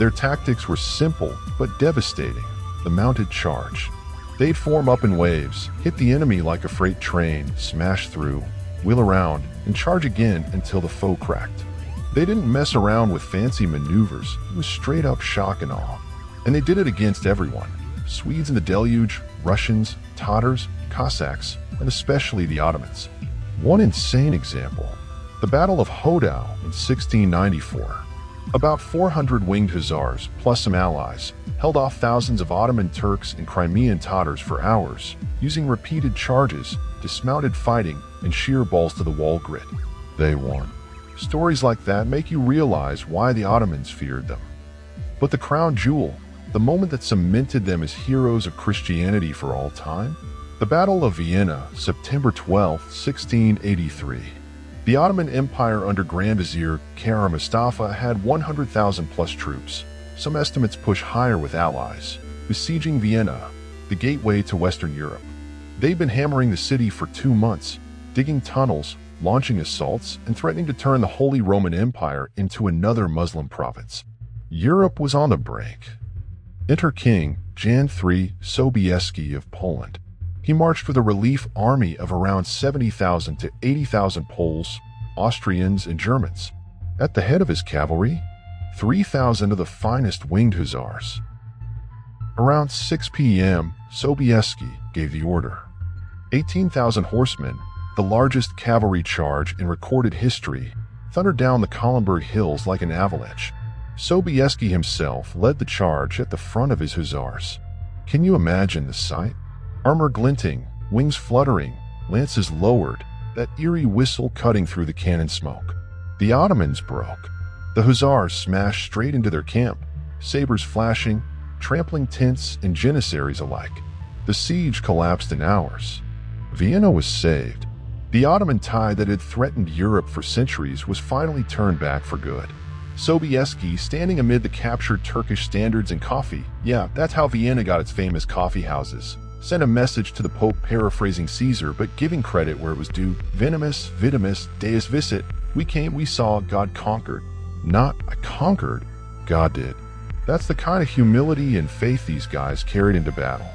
Their tactics were simple but devastating. The mounted charge. They'd form up in waves, hit the enemy like a freight train, smash through, wheel around, and charge again until the foe cracked. They didn't mess around with fancy maneuvers. It was straight up shock and awe. And they did it against everyone. Swedes in the deluge, Russians, Tatars, Cossacks, and especially the Ottomans. One insane example. The Battle of Hodau in 1694. About 400 winged Hussars, plus some allies, held off thousands of Ottoman Turks and Crimean Tatars for hours, using repeated charges, dismounted fighting, and sheer balls-to-the-wall grit. They won. Stories like that make you realize why the Ottomans feared them. But the crown jewel, the moment that cemented them as heroes of Christianity for all time? The Battle of Vienna, September 12, 1683. The Ottoman Empire under Grand Vizier Kara Mustafa had 100,000 plus troops. Some estimates push higher with allies, besieging Vienna, the gateway to Western Europe. They'd been hammering the city for 2 months, digging tunnels, launching assaults, and threatening to turn the Holy Roman Empire into another Muslim province. Europe was on the brink. Enter King Jan III Sobieski of Poland. He marched with a relief army of around 70,000 to 80,000 Poles, Austrians, and Germans. At the head of his cavalry, 3,000 of the finest winged Hussars. Around 6 p.m., Sobieski gave the order. 18,000 horsemen, the largest cavalry charge in recorded history, thundered down the Kahlenberg Hills like an avalanche. Sobieski himself led the charge at the front of his Hussars. Can you imagine the sight? Armor glinting, wings fluttering, lances lowered, that eerie whistle cutting through the cannon smoke. The Ottomans broke. The Hussars smashed straight into their camp, sabers flashing, trampling tents and janissaries alike. The siege collapsed in hours. Vienna was saved. The Ottoman tide that had threatened Europe for centuries was finally turned back for good. Sobieski, standing amid the captured Turkish standards and coffee, yeah, that's how Vienna got its famous coffee houses, sent a message to the Pope paraphrasing Caesar but giving credit where it was due. Venemus, vitimus, deus vicit. We came, we saw, God conquered. Not, I conquered, God did. That's the kind of humility and faith these guys carried into battle.